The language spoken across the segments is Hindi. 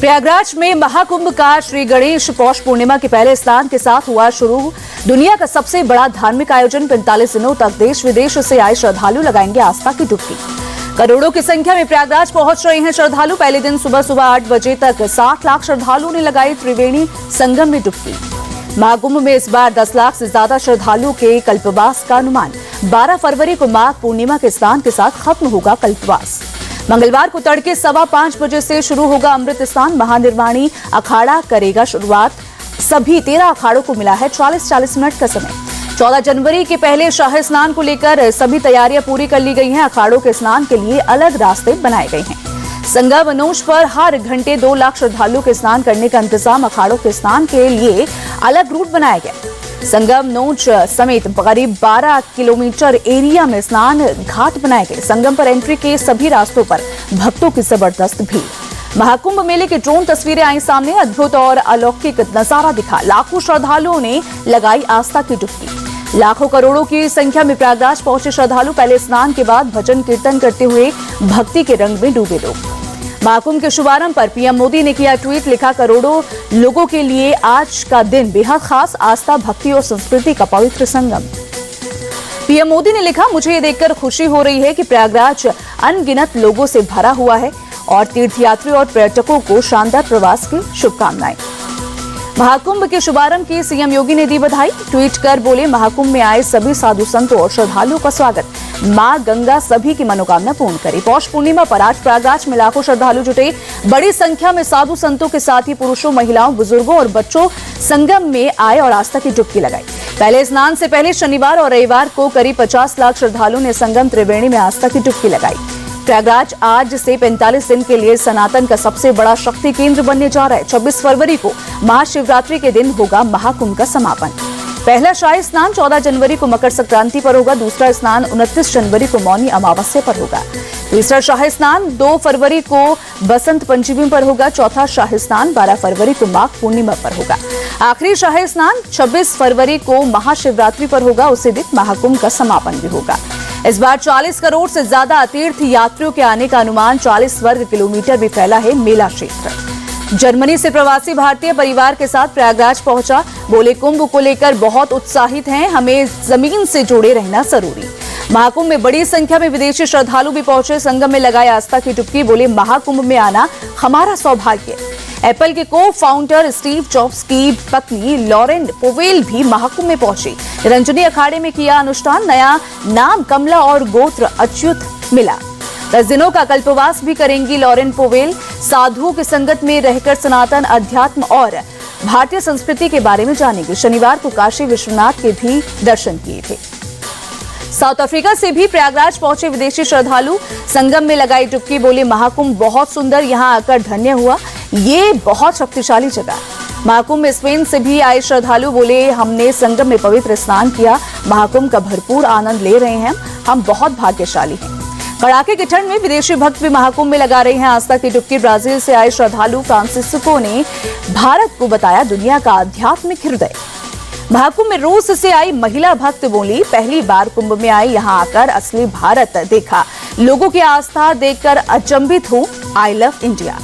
प्रयागराज में महाकुंभ का श्री गणेश पौष पूर्णिमा के पहले स्नान के साथ हुआ शुरू। दुनिया का सबसे बड़ा धार्मिक आयोजन 45 दिनों तक देश विदेश से आए श्रद्धालु लगाएंगे आस्था की डुबकी। करोड़ों की संख्या में प्रयागराज पहुंच रहे हैं श्रद्धालु। पहले दिन सुबह 8 बजे तक 60 लाख श्रद्धालुओं ने लगाई त्रिवेणी संगम में डुबकी। महाकुंभ में इस बार 10 लाख से ज्यादा श्रद्धालुओं के कल्पवास का अनुमान। 12 फरवरी को माघ पूर्णिमा के स्नान के साथ खत्म होगा कल्पवास। मंगलवार को तड़के 5:15 बजे से शुरू होगा अमृत स्नान। महानिर्वाणी अखाड़ा करेगा शुरुआत। सभी 13 अखाड़ों को मिला है 40-40 मिनट का समय। 14 जनवरी के पहले शाही स्नान को लेकर सभी तैयारियां पूरी कर ली गई हैं। अखाड़ों के स्नान के लिए अलग रास्ते बनाए गए हैं। संगम नोच पर हर घंटे 2 लाख श्रद्धालुओं के स्नान करने का इंतजाम। अखाड़ों के स्नान के लिए अलग रूट बनाया गया। संगम नोच समेत करीब 12 किलोमीटर एरिया में स्नान घाट बनाए गए। संगम पर एंट्री के सभी रास्तों पर भक्तों की जबरदस्त भीड़। महाकुंभ मेले की ड्रोन तस्वीरें आई सामने। अद्भुत और अलौकिक नजारा दिखा। लाखों श्रद्धालुओं ने लगाई आस्था की डुबकी। लाखों करोड़ों की संख्या में प्रयागराज पहुंचे श्रद्धालु। पहले स्नान के बाद भजन कीर्तन करते हुए भक्ति के रंग में डूबे लोग। महाकुंभ के शुभारंभ पर पीएम मोदी ने किया ट्वीट। लिखा, करोड़ों लोगों के लिए आज का दिन बेहद खास। आस्था, भक्ति और संस्कृति का पवित्र संगम। पीएम मोदी ने लिखा, मुझे ये देखकर खुशी हो रही है कि प्रयागराज अनगिनत लोगों से भरा हुआ है और तीर्थयात्री और पर्यटकों को शानदार प्रवास की शुभकामनाएं। महाकुंभ के शुभारंभ की सीएम योगी ने दी बधाई। ट्वीट कर बोले, महाकुंभ में आए सभी साधु संतों और श्रद्धालुओं का स्वागत। मां गंगा सभी की मनोकामना पूर्ण करे। पौष पूर्णिमा पर आज प्रयागराज में लाखों श्रद्धालु जुटे। बड़ी संख्या में साधु संतों के साथ ही पुरुषों, महिलाओं, बुजुर्गों और बच्चों संगम में आए और आस्था की डुबकी लगाई। पहले स्नान से पहले शनिवार और रविवार को करीब 50 लाख श्रद्धालुओं ने संगम त्रिवेणी में आस्था की डुबकी लगाई। प्रयागराज आज से 45 दिन के लिए सनातन का सबसे बड़ा शक्ति केंद्र बनने जा रहा है। 26 फरवरी को महाशिवरात्रि के दिन होगा महाकुंभ का समापन। पहला शाही स्नान 14 जनवरी को मकर संक्रांति पर होगा। दूसरा स्नान 29 जनवरी को मौनी अमावस्या पर होगा। तीसरा शाही स्नान 2 फरवरी को बसंत पंचमी पर होगा। चौथा शाही स्नान 12 फरवरी को माघ पूर्णिमा पर होगा। आखिरी शाही स्नान 26 फरवरी को महाशिवरात्रि पर होगा। उसी दिन महाकुंभ का समापन भी होगा। इस बार 40 करोड़ से ज्यादा तीर्थ यात्रियों के आने का अनुमान। 40 वर्ग किलोमीटर भी फैला है मेला क्षेत्र। जर्मनी से प्रवासी भारतीय परिवार के साथ प्रयागराज पहुंचा। बोले, कुंभ को लेकर बहुत उत्साहित हैं। हमें जमीन से जुड़े रहना जरूरी। महाकुंभ में बड़ी संख्या में विदेशी श्रद्धालु भी पहुंचे। संगम में लगाए आस्था की डुबकी। बोले, महाकुंभ में आना हमारा सौभाग्य। एप्पल के को फाउंडर स्टीव जॉब्स की पत्नी लॉरेन पोवेल भी महाकुंभ में पहुंची। रंजनी अखाड़े में किया अनुष्ठान। नया नाम कमला और गोत्र अच्युत मिला। 10 दिनों का कल्पवास भी करेंगी लॉरेन पोवेल। साधुओं की संगत में रहकर सनातन अध्यात्म और भारतीय संस्कृति के बारे में जानेंगे। शनिवार को काशी विश्वनाथ के भी दर्शन किए थे। साउथ अफ्रीका से भी प्रयागराज पहुंचे विदेशी श्रद्धालु। संगम में लगाई डुबकी। बोले, महाकुंभ बहुत सुंदर, यहां आकर धन्य हुआ। ये बहुत शक्तिशाली जगह। महाकुंभ में स्पेन से भी आए श्रद्धालु। बोले, हमने संगम में पवित्र स्नान किया। महाकुंभ का भरपूर आनंद ले रहे हैं। हम बहुत भाग्यशाली हैं। कड़ाके की ठंड में विदेशी भक्त भी महाकुंभ में लगा रहे हैं आस्था की डुबकी। ब्राजील से आए श्रद्धालु फ्रांसिस्को ने भारत को बताया दुनिया का आध्यात्मिक हृदय। महाकुंभ में रूस से आई महिला भक्त बोली, पहली बार कुंभ में आई, यहाँ आकर असली भारत देखा। लोगों की आस्था देखकर अचंभित हूँ। I love India.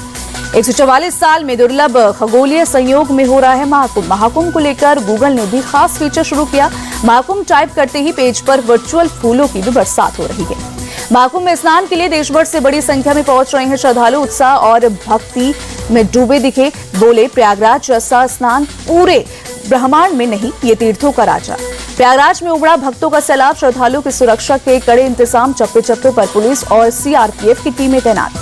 144 साल में दुर्लभ खगोलीय संयोग में हो रहा है महाकुंभ। महाकुंभ को लेकर गूगल ने भी खास फीचर शुरू किया। महाकुंभ टाइप करते ही पेज पर वर्चुअल फूलों की भी बरसात हो रही है। महाकुंभ में स्नान के लिए देश भर से बड़ी संख्या में पहुंच रहे हैं श्रद्धालु। उत्साह और भक्ति में डूबे दिखे। बोले, प्रयागराज जैसा स्नान पूरे ब्रह्मांड में नहीं, ये तीर्थों का राजा। प्रयागराज में उमड़ा भक्तों का सैलाब। श्रद्धालुओं की सुरक्षा के कड़े इंतजाम। चप्पे चप्पे पर पुलिस और सीआरपीएफ की टीमें तैनात।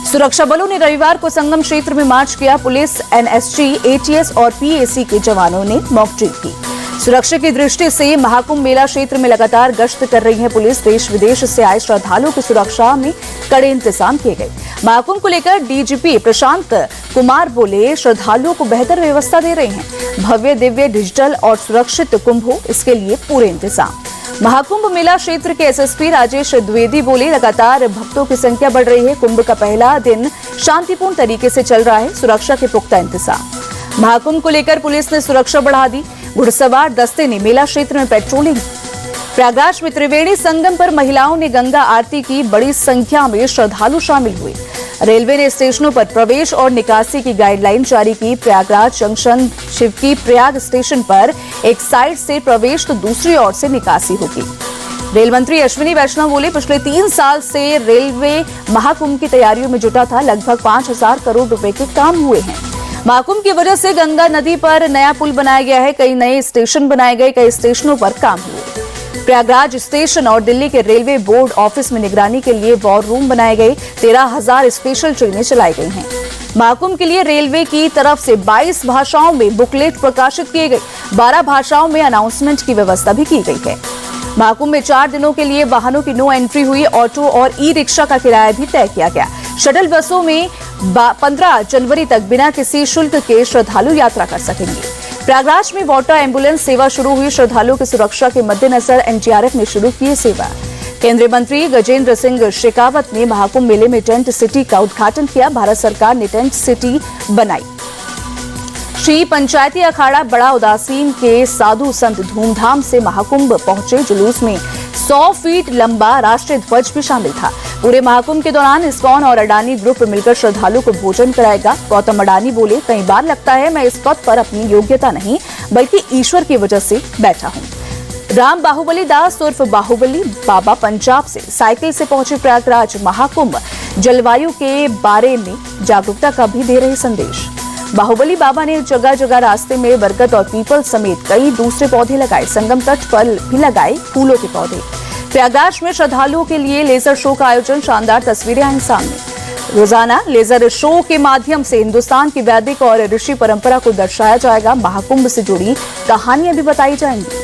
सुरक्षा बलों ने रविवार को संगम क्षेत्र में मार्च किया। पुलिस, एनएसजी, एटीएस और पीएसी के जवानों ने मॉक ड्रिल की। सुरक्षा की दृष्टि से महाकुंभ मेला क्षेत्र में लगातार गश्त कर रही है पुलिस। देश विदेश से आए श्रद्धालुओं की सुरक्षा में कड़े इंतजाम किए गए। महाकुंभ को लेकर डीजीपी प्रशांत कुमार बोले, श्रद्धालुओं को बेहतर व्यवस्था दे रहे हैं। भव्य, दिव्य, डिजिटल और सुरक्षित कुंभ हो, इसके लिए पूरे इंतजाम। महाकुंभ मेला क्षेत्र के एसएसपी राजेश द्विवेदी बोले, लगातार भक्तों की संख्या बढ़ रही है। कुंभ का पहला दिन शांतिपूर्ण तरीके से चल रहा है। सुरक्षा के पुख्ता इंतजाम। महाकुंभ को लेकर पुलिस ने सुरक्षा बढ़ा दी। घुड़सवार दस्ते ने मेला क्षेत्र में पेट्रोलिंग। प्रयागराज में त्रिवेणी संगम पर महिलाओं ने गंगा आरती की। बड़ी संख्या में श्रद्धालु शामिल हुए। रेलवे ने स्टेशनों पर प्रवेश और निकासी की गाइडलाइन जारी की। प्रयागराज जंक्शन शिवकी प्रयाग स्टेशन पर एक साइड से प्रवेश तो दूसरी ओर से निकासी होगी। रेल मंत्री अश्विनी वैष्णव बोले, पिछले 3 साल से रेलवे महाकुंभ की तैयारियों में जुटा था। लगभग 5,000 करोड़ रुपए के काम हुए हैं। महाकुंभ की वजह से गंगा नदी पर नया पुल बनाया गया है। कई नए स्टेशन बनाए गए, कई स्टेशनों पर काम हुए। प्रयागराज स्टेशन और दिल्ली के रेलवे बोर्ड ऑफिस में निगरानी के लिए वॉर रूम बनाए गए। 13,000 स्पेशल ट्रेनें चलाई गई हैं। महाकुंभ के लिए रेलवे की तरफ से 22 भाषाओं में बुकलेट प्रकाशित किए गए। 12 भाषाओं में अनाउंसमेंट की व्यवस्था भी की गई है। महाकुंभ में 4 दिनों के लिए वाहनों की नो एंट्री हुई। ऑटो और ई रिक्शा का किराया भी तय किया गया। शटल बसों में 15 जनवरी तक बिना किसी शुल्क के श्रद्धालु यात्रा कर सकेंगे। प्रयागराज में वाटर एम्बुलेंस सेवा शुरू हुई। श्रद्धालुओं की सुरक्षा के मद्देनजर एनडीआरएफ ने शुरू की सेवा। केंद्रीय मंत्री गजेंद्र सिंह शेखावत ने महाकुंभ मेले में टेंट सिटी का उद्घाटन किया। भारत सरकार ने टेंट सिटी बनाई। श्री पंचायती अखाड़ा बड़ा उदासीन के साधु संत धूमधाम से महाकुंभ पहुंचे। जुलूस में 100 फीट लंबा राष्ट्रीय ध्वज भी शामिल था। पूरे महाकुंभ के दौरान इस्कॉन और अडानी ग्रुप मिलकर श्रद्धालु को भोजन कराएगा। गौतम अडानी बोले, कई बार लगता है मैं इस पद पर अपनी योग्यता नहीं बल्कि ईश्वर की वजह से बैठा हूं। राम बाहुबली दास उर्फ बाहुबली बाबा पंजाब से साइकिल से पहुंचे प्रयागराज। महाकुंभ जलवायु के बारे में जागरूकता का भी दे रहे संदेश। बाहुबली बाबा ने जगह जगह रास्ते में बरगद और पीपल समेत कई दूसरे पौधे लगाए। संगम तट पर भी लगाए फूलों के पौधे। प्रयागराज में श्रद्धालुओं के लिए लेजर शो का आयोजन। शानदार तस्वीरें आई सामने। रोजाना लेजर शो के माध्यम से हिंदुस्तान की वैदिक और ऋषि परंपरा को दर्शाया जाएगा। महाकुंभ से जुड़ी कहानियां भी बताई जाएंगी।